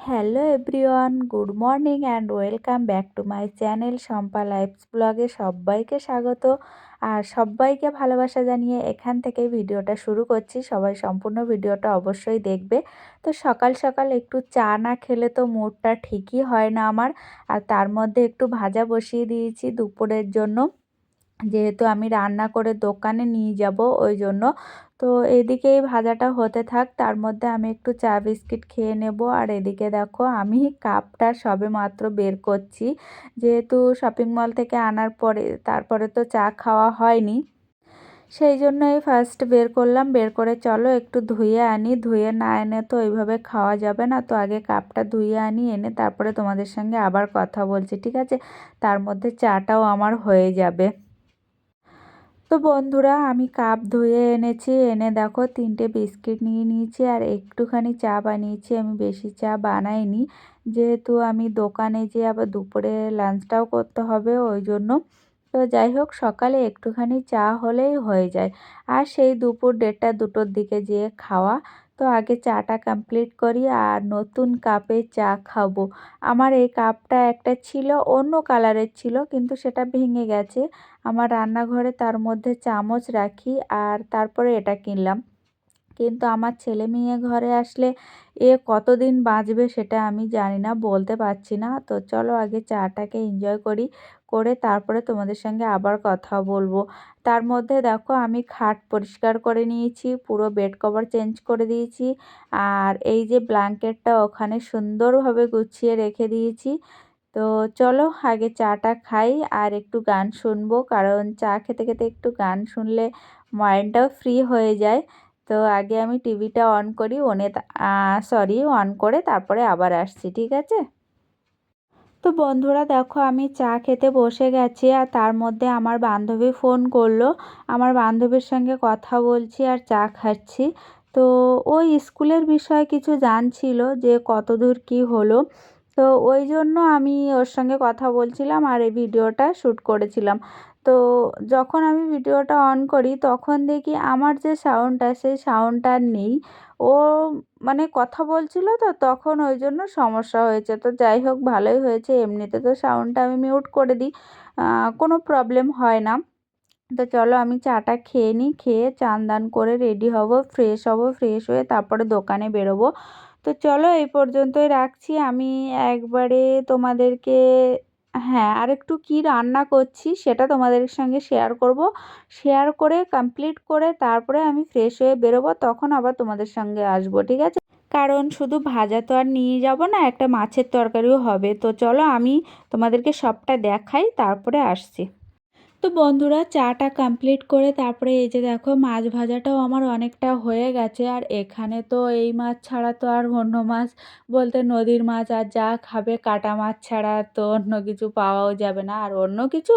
Hello everyone, good morning and welcome back to my channel Shampa life's ব্লগে সবাইকে স্বাগত। আর সবাইকে ভালোবাসা জানিয়ে এখান থেকে ভিডিওটা শুরু করছি। সবাই সম্পূর্ণ ভিডিওটা অবশ্যই দেখবে। তো সকাল সকাল একটু চা না খেলে তো মুডটা ঠিকই হয় না আমার। আর তার মধ্যে একটু ভাজা বসিয়ে দিয়েছি দুপুরের জন্য, যেহেতু আমি রান্না করে দোকানে নিয়ে যাব ওই জন্য। তো এদিকে এই ভাজাটা হতে থাক, তার মধ্যে আমি একটু চা বিস্কিট খেয়ে নেব। আর এদিকে দেখো আমি কাপটা সবে মাত্র বের করছি, যেহেতু শপিং মল থেকে আনার পরে তারপরে তো চা খাওয়া হয়নি, সেই জন্যই ফার্স্ট বের করলাম। বের করে চলো একটু ধুয়ে আনি, ধুয়ে না এনে তো ওইভাবে খাওয়া যাবে না। তো আগে কাপটা ধুয়ে আনি, এনে তারপরে তোমাদের সঙ্গে আবার কথা বলছি, ঠিক আছে? তার মধ্যে চাটাও আমার হয়ে যাবে। তো বন্ধুরা, আমি কাপ ধুয়ে এনেছি, এনে দেখো 3টে বিস্কিট নিয়ে নিয়েছি আর একটুখানি চা বানিয়েছি। আমি বেশি চা বানাইনি, যেহেতু আমি দোকানে যেয়ে আবার দুপুরে লাঞ্চটাও করতে হবে ওই জন্য। তো যাই হোক, সকালে একটুখানি চা হলেই হয়ে যায়। আর সেই দুপুর 1:30-2টোর দিকে যেয়ে খাওয়া। তো আগে চাটা কমপ্লিট করি আর নতুন কাপে চা খাবো। আমার এই কাপটা একটা ছিল, অন্য কালারের ছিল, কিন্তু সেটা ভেঙে গেছে আমার রান্নাঘরে। তার মধ্যে চামচ রাখি আর তারপরে এটা কিনলাম। কিন্তু আমার ছেলে মেয়ে ঘরে আসলে এ কতদিন বাঁচবে সেটা আমি জানি না, বলতে পারছি না। তো চলো আগে চাটাকে এনজয় করি, করে তারপরে তোমাদের সঙ্গে আবার কথা বলবো। তার মধ্যে দেখো আমি খাট পরিষ্কার করে নিয়েছি, পুরো বেড কভার চেঞ্জ করে দিয়েছি। আর এই যে ব্ল্যাঙ্কেটটা ওখানে সুন্দরভাবে গুছিয়ে রেখে দিয়েছি। তো চলো আগে চাটা খাই আর একটু গান শুনবো, কারণ চা খেতে খেতে একটু গান শুনলে মাইন্ডটাও ফ্রি হয়ে যায়। তো আগে আমি টিভিটা অন করি, অন করে তারপরে আবার আসছি, ঠিক আছে? তো বন্ধুরা দেখো আমি চা খেতে বসে গেছি আর তার মধ্যে আমার বান্ধবী ফোন করলো। আমার বান্ধবীর সঙ্গে কথা বলছি আর চা খাচ্ছি। তো ওই স্কুলের বিষয়ে কিছু জানছিল যে কতদূর কি হলো। তো ওই জন্য আমি ওর সঙ্গে কথা বলছিলাম আর এই ভিডিওটা শ্যুট করেছিলাম। তো যখন আমি ভিডিওটা অন করি তখন দেখি আমার যে সাউন্ডটা সেই সাউন্ডটা আর নেই। ও মানে কথা বলছিল, তো তখন ওই জন্য সমস্যা হয়েছে। তো যাই হোক, ভালোই হয়েছে, এমনিতে তো সাউন্ডটা আমি মিউট করে দিই, কোনো প্রবলেম হয় না। তো চলো আমি চাটা খেয়ে নিই, খেয়ে চান দান করে রেডি হব, ফ্রেশ হব, ফ্রেশ হয়ে তারপরে দোকানে বেরোবো। তো চলো এই পর্যন্তই রাখছি। আমি একবারে তোমাদেরকে, হ্যাঁ, আর একটু কি রান্না করছি সেটা তোমাদের সঙ্গে শেয়ার করব। শেয়ার করে কমপ্লিট করে তারপরে আমি ফ্রেশ হয়ে বেরোবো, তখন আবার তোমাদের সঙ্গে আসবো, ঠিক আছে? কারণ শুধু ভাজা তো আর নিয়ে যাব না, একটা মাছের তরকারিও হবে। তো চলো আমি তোমাদেরকে সবটা দেখাই, তারপরে আসছি। তো বন্ধুরা, চাটা কমপ্লিট করে তারপরে এই যে দেখো মাছ ভাজাটাও আমার অনেকটা হয়ে গেছে। আর এখানে তো এই মাছ ছাড়া তো আর অন্য মাছ বলতে নদীর মাছ আর যা খাবে, কাটা মাছ ছাড়া তো অন্য কিছু পাওয়াও যাবে না। আর অন্য কিছু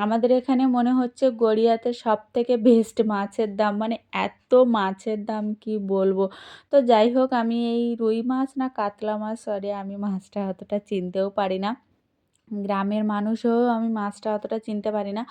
আমাদের এখানে মনে হচ্ছে গড়িয়াতে সব থেকে বেস্ট মাছের দাম, মানে এত মাছের দাম কি বলবো। তো যাই হোক, আমি এই রুই মাছ না কাতলা মাছ, সরি আমি মাছটা অতটা চিনতেও পারি না। গ্রামের মানুষও আমি মাছটা অতটা চিনতে পারি না।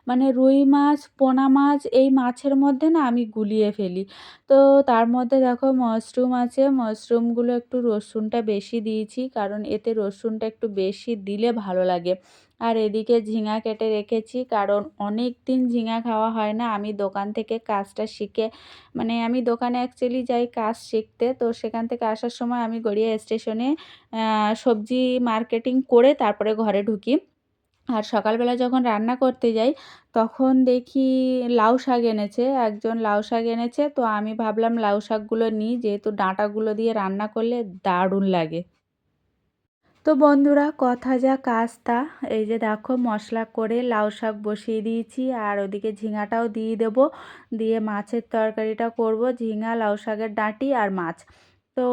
মানে রুই মাছ, পোনা মাছ, এই মাছের মধ্যে না আমি গুলিয়ে ফেলি। তো তার মধ্যে দেখো মাশরুম আছে, মাশরুমগুলো একটু রসুনটা বেশি দিয়েছি, কারণ এতে রসুনটা একটু বেশি দিলে ভালো লাগে। আর এদিকে ঝিঙা কেটে রেখেছি, কারণ অনেক দিন ঝিঙা খাওয়া হয় না। আমি দোকান থেকে কাজটা শিখে, মানে আমি দোকানে অ্যাকচুয়ালি যাই কাজ শিখতে, তো সেখান থেকে আসার সময় আমি গড়িয়া স্টেশনে সবজি মার্কেটিং করে তারপরে ঘরে ঢুকি। আর সকালবেলা যখন রান্না করতে যাই তখন দেখি লাউ শাক এনেছে, একজন লাউ শাক এনেছে। তো আমি ভাবলাম লাউ শাকগুলো নিই, যেহেতু ডাঁটাগুলো দিয়ে রান্না করলে দারুণ লাগে। তো বন্ধুরা, কথা যা কাজ তা, এই যে দেখো মশলা করে লাউ শাক বসিয়ে দিয়েছি আর ওদিকে ঝিঙাটাও দিয়ে দেব। দিয়ে মাছের তরকারিটা করব, ঝিঙা, লাউ শাকের ডাঁটি আর মাছ। তো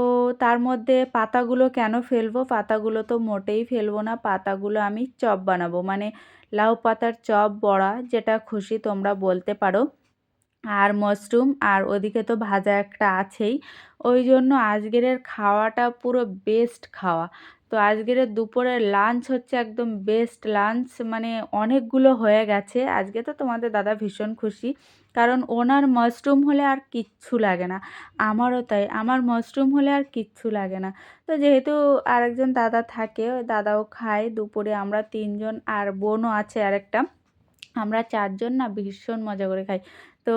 তার মধ্যে পাতাগুলো কেন ফেলবো, পাতাগুলো তো মোটেই ফেলবো না, পাতাগুলো আমি চপ বানাবো, মানে লাউ পাতার চপ, বড়া, যেটা খুশি তোমরা বলতে পারো। আর মাশরুম, আর ওদিকে তো ভাজা একটা আছেই। ওই জন্য আজকের খাওয়াটা পুরো বেস্ট খাওয়া। তো আজকের দুপুরের লাঞ্চ হচ্ছে একদম বেস্ট লাঞ্চ, মানে অনেকগুলো হয়ে গেছে। আজকে তো তোমাদের দাদা ভীষণ খুশি, কারণ ওনার মাশরুম হলে আর কিচ্ছু লাগে না, আমারও তাই, আমার মাশরুম হলে আর কিচ্ছু লাগে না। তো যেহেতু আরেকজন দাদা থাকে, ওই দাদাও খায় দুপুরে, আমরা 3 জন আর বোনও আছে আরেকটা, আমরা 4 জন না ভীষণ মজা করে খাই। তো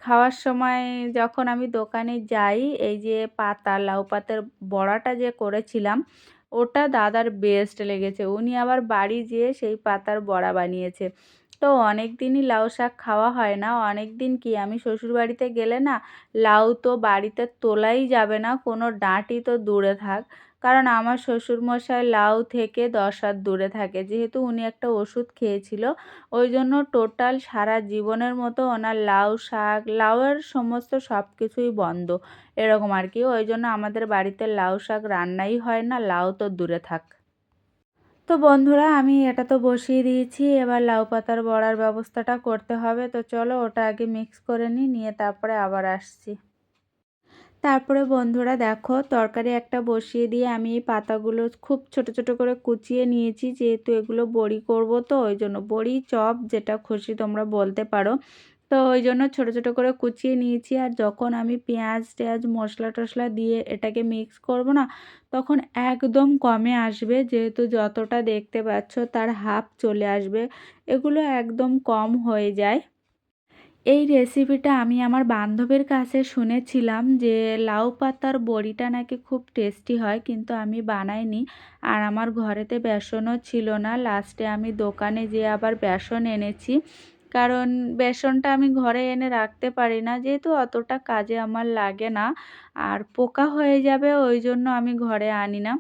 খাওয়ার সময় যখন আমি দোকানে যাই, এই যে লাউ পাতার বড়াটা যে করেছিলাম, ওটা দাদার বেস্ট লেগেছে। উনি আবার বাড়ি যেয়ে সেই পাতার বড়া বানিয়েছে। তো অনেকদিনই লাউ শাক খাওয়া হয় না। অনেকদিন কি, আমি শ্বশুরবাড়িতে গেলে না লাউ তো বাড়িতে তোলাই যাবে না, কোনো ডাঁটি তো দূরে থাক। কারণ আমার শ্বশুরমশাই লাউ থেকে 10 হাত দূরে থাকে। যেহেতু উনি একটা ওষুধ খেয়েছিল, ওই জন্য টোটাল সারা জীবনের মতো ওনার লাউ শাক, লাউয়ের সমস্ত সব কিছুই বন্ধ, এরকম আর কি। ওই জন্য আমাদের বাড়িতে লাউ শাক রান্নাই হয় না, লাউ তো দূরে থাক। তো বন্ধুরা, আমি এটা তো বসিয়ে দিয়েছি, এবার লাউ পাতার বড়ার ব্যবস্থাটা করতে হবে। তো চলো ওটা আগে মিক্স করে নিই, নিয়ে তারপরে আবার আসছি। তারপরে বন্ধুরা দেখো, তরকারি একটা বসিয়ে দিয়ে আমি এই পাতাগুলো খুব ছোট ছোট করে কুচিয়ে নিয়েছি, যেহেতু এগুলো বড়ি করব, তো ওই জন্য বড়ি চপ যেটা খুশি তোমরা বলতে পারো। তো ওই জন্য ছোট ছোট করে কুচিয়ে নিয়েছি। আর যখন আমি পেঁয়াজ টেয়াজ মশলা টশলা দিয়ে এটাকে মিক্স করব না, তখন একদম কমে আসবে, যেহেতু যতটা দেখতে পাচ্ছ তার হাফ চলে আসবে, এগুলো একদম কম হয়ে যায়। এই রেসিপিটা আমি আমার বান্ধবীর কাছে শুনেছিলাম যে লাউ পাতার বড়িটা নাকি খুব টেস্টি হয়, কিন্তু আমি বানাইনি। আর আমার ঘরেতে বেসনও ছিল না, লাস্টে আমি দোকানে যেয়ে আবার বেসন এনেছি। কারণ বেসনটা আমি ঘরে এনে রাখতে পারি না, যেহেতু অতটা কাজে আমার লাগে না, আর পোকা হয়ে যাবে, ওই জন্য আমি ঘরে আনি না।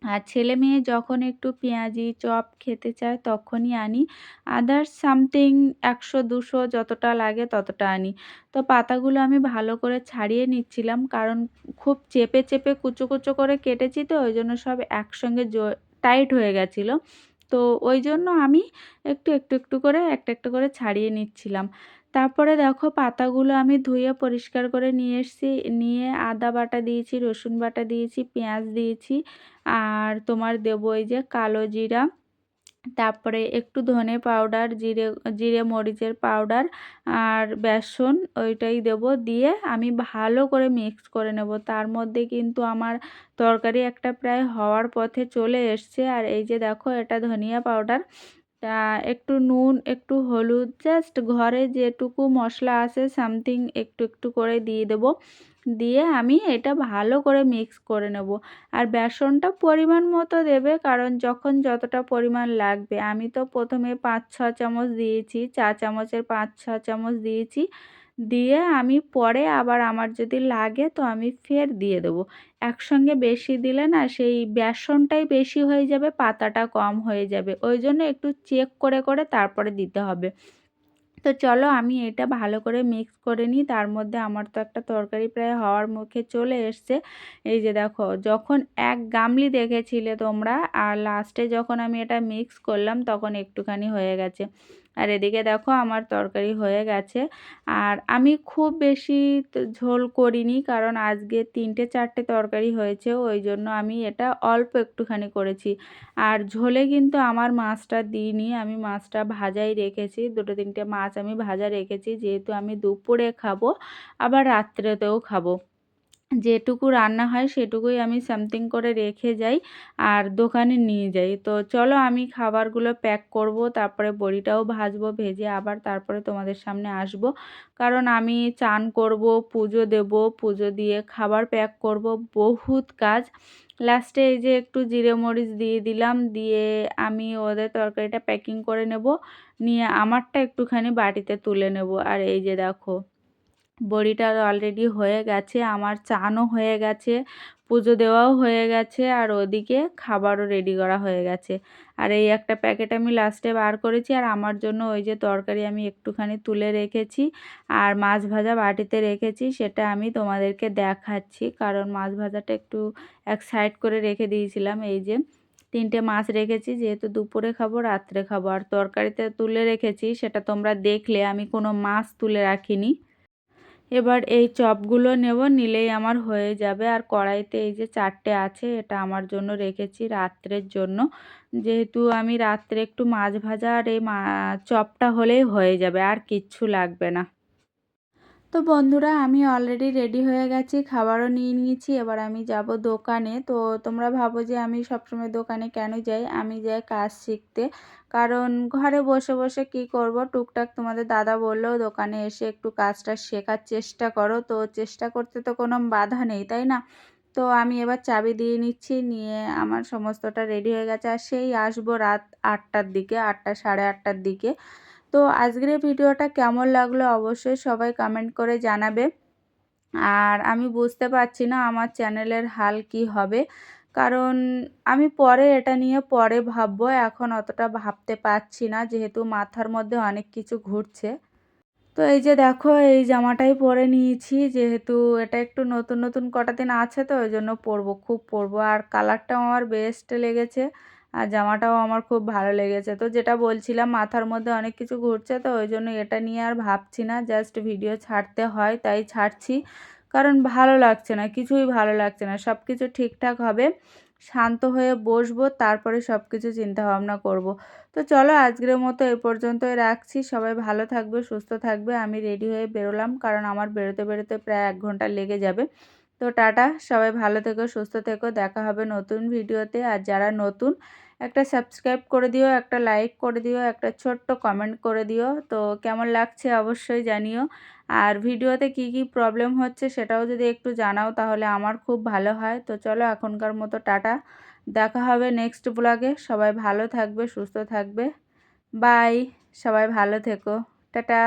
আর ছেলে মেয়ে যখন একটু পেঁয়াজি চপ খেতে চায় তখনই আনি, আদার্স সামথিং 100-200 যতটা লাগে ততটা আনি। তো পাতাগুলো আমি ভালো করে ছাড়িয়ে নিচ্ছিলাম, কারণ খুব চেপে চেপে কুচো কুচো করে কেটেছি, তো ওই জন্য সব একসঙ্গে টাইট হয়ে গেছিলো। তো ওই জন্য আমি একটু একটু একটু করে একটা একটা করে ছাড়িয়ে নিচ্ছিলাম। তারপরে দেখো পাতাগুলো আমি ধুয়ে পরিষ্কার করে নিয়ে এসেছি, নিয়ে আদা বাটা দিয়েছি, রসুন বাটা দিয়েছি, পেঁয়াজ দিয়েছি, আর তোমার দেবো এই যে কালো জিরা, তারপরে একটু ধনে পাউডার, জিরে জিরে মরিচের পাউডার, আর বেসন ওইটাই দেব, দিয়ে আমি ভালো করে মিক্স করে নেব। তার মধ্যে কিন্তু আমার তরকারি একটা প্রায় হওয়ার পথে চলে এসছে। আর এই যে দেখো, এটা ধনিয়া পাউডার, তা একটু নুন, একটু হলুদ, জাস্ট ঘরে যেটুকু মশলা আছে সামথিং একটু একটু করে দিয়ে দেব, দিয়ে আমি এটা ভালো করে মিক্স করে নেব। আর বেসনটা পরিমাণ মতো দেবে, কারণ যখন যতটা পরিমাণ লাগবে, আমি তো প্রথমে 5-6 চামচ দিয়েছি, চা চামচের 5-6 চামচ দিয়েছি, দিয়ে আমি পরে আবার আমার যদি লাগে তো আমি ফের দিয়ে দেবো। একসঙ্গে বেশি দিলে না সেই বেসনটাই বেশি হয়ে যাবে, পাতাটা কম হয়ে যাবে, ওই জন্য একটু চেক করে করে তারপরে দিতে হবে। তো চলো আমি এটা ভালো করে মিক্স করে নিই। তার মধ্যে আমার তো একটা তরকারি প্রায় হওয়ার মুখে চলে এসছে। এই যে দেখো, যখন এক গামলি দেখেছিলে তোমরা, আর লাস্টে যখন আমি এটা মিক্স করলাম তখন একটুখানি হয়ে গেছে। আর এদিকে দেখো আমার তরকারি হয়ে গেছে। আর আমি খুব বেশি ঝোল করিনি, কারণ আজকে 3-4টে তরকারি হয়েছে, ওই জন্য আমি এটা অল্প একটুখানি করেছি। আর ঝোলে কিন্তু আমার মাছটা দিইনি, আমি মাছটা ভাজাই রেখেছি, 2-3টে মাছ আমি ভাজা রেখেছি, যেহেতু আমি দুপুরে খাবো আবার রাত্রেতেও খাবো। যেটুকু রান্না হয় সেটুকুই আমি সামথিং করে রেখে যাই আর দোকানে নিয়ে যাই। তো চলো আমি খাবারগুলো প্যাক করব, তারপরে বড়িটাও ভাজবো, ভেজে আবার তারপরে তোমাদের সামনে আসব। কারণ আমি চান করব, পুজো দেব, পুজো দিয়ে খাবার প্যাক করব, বহুত কাজ। লাস্টে এই যে একটু জিরে মরিচ দিয়ে দিলাম, দিয়ে আমি ওদের তরকারিটা প্যাকিং করে নেব, নিয়ে আমারটা একটুখানি বাটিতে তুলে নেব। আর এই যে দেখো, বড়িটা অলরেডি হয়ে গেছে, আমার চানও হয়ে গেছে, পুজো দেওয়াও হয়ে গেছে, আর ওদিকে খাবারও রেডি করা হয়ে গেছে। আর এই একটা প্যাকেট আমি লাস্টে বার করেছি, আর আমার জন্য ওই যে তরকারি আমি একটুখানি তুলে রেখেছি, আর মাছ ভাজা বাটিতে রেখেছি, সেটা আমি তোমাদেরকে দেখাচ্ছি, কারণ মাছ ভাজাটা একটু এক সাইড করে রেখে দিয়েছিলাম। এই যে 3টে মাছ রেখেছি, যেহেতু দুপুরে খাবো রাত্রে খাবো। আর তরকারিতে তুলে রেখেছি, সেটা তোমরা দেখলে, আমি কোনো মাছ তুলে রাখিনি। এবার এই চপগুলো নেব, নিলেই আমার হয়ে যাবে। আর কড়াইতে এই যে 4টে আছে, এটা আমার জন্য রেখেছি রাত্রের জন্য, যেহেতু আমি রাত্রে একটু মাছ ভাজা আর এই চপটা হলেই হয়ে যাবে, আর কিচ্ছু লাগবে না। তো বন্ধুরা আমি অলরেডি রেডি হয়ে গেছি, খাবারও নিয়ে নিয়েছি। এবার আমি যাব দোকানে। তো তোমরা ভাবো যে আমি সবসময় দোকানে কেন যাই? আমি যাই কাজ শিখতে। কারণ ঘরে বসে বসে কি করব, টুকটাক তোমাদের দাদা বললো দোকানে এসে একটু কাজটা শেখার চেষ্টা করো। তো চেষ্টা করতে তো কোনো বাধা নেই, তাই না? তো আমি এবার চাবি দিয়ে নিচ্ছি, নিয়ে আমার সমস্তটা রেডি হয়ে গেছে। আর সেই আসবো রাত ৮টার দিকে, ৮টা সাড়ে ৮টার দিকে। তো আজকের এই ভিডিওটা কেমন লাগলো অবশ্যই সবাই কমেন্ট করে জানাবে। আর আমি বুঝতে পারছি না আমার চ্যানেলের হাল কি হবে, কারণ আমি পরে এটা নিয়ে পরে ভাববো, এখন অতটা ভাবতে পারছি না যেহেতু মাথার মধ্যে অনেক কিছু ঘুরছে। তো এই যে দেখো এই জামাটাই পরে নিয়েছি, যেহেতু এটা একটু নতুন নতুন কটা দিন আছে তো ওই জন্য পরবো, খুব পরবো। আর কালারটাও আমার বেস্ট লেগেছে, আর জামাটাও আমার খুব ভালো লেগেছে। তো যেটা বলছিলাম মাথার মধ্যে অনেক কিছু ঘুরছে, তো ওই জন্য এটা নিয়ে আর ভাবছি না, জাস্ট ভিডিও ছাড়তে হয় তাই ছাড়ছি। কারণ ভালো লাগছে না, কিছুই ভালো লাগছে না। সব কিছু ঠিকঠাক হবে, শান্ত হয়ে বসবো, তারপরে সব কিছু চিন্তাভাবনা করব। তো চলো আজকের মতো এ পর্যন্তই রাখছি। সবাই ভালো থাকবে, সুস্থ থাকবে। আমি রেডি হয়ে বেরোলাম, কারণ আমার বেরোতে বেরোতে প্রায় ১ ঘন্টা লেগে যাবে। তো টাটা, সবাই ভালো থেকো, সুস্থ থেকো। দেখা হবে নতুন ভিডিওতে। আর যারা নতুন, একটা সাবস্ক্রাইব করে দিও, একটা লাইক করে দিও, একটা ছোট্ট কমেন্ট করে দিও। তো কেমন লাগছে অবশ্যই জানিও। আর ভিডিওতে কি কি প্রবলেম হচ্ছে সেটাও যদি একটু জানাও তাহলে আমার খুব ভালো হয়। তো চলো এখনকার মতো টাটা, দেখা হবে নেক্সট ব্লগে। সবাই ভালো থাকবে, সুস্থ থাকবে। বাই, সবাই ভালো থেকো। টাটা।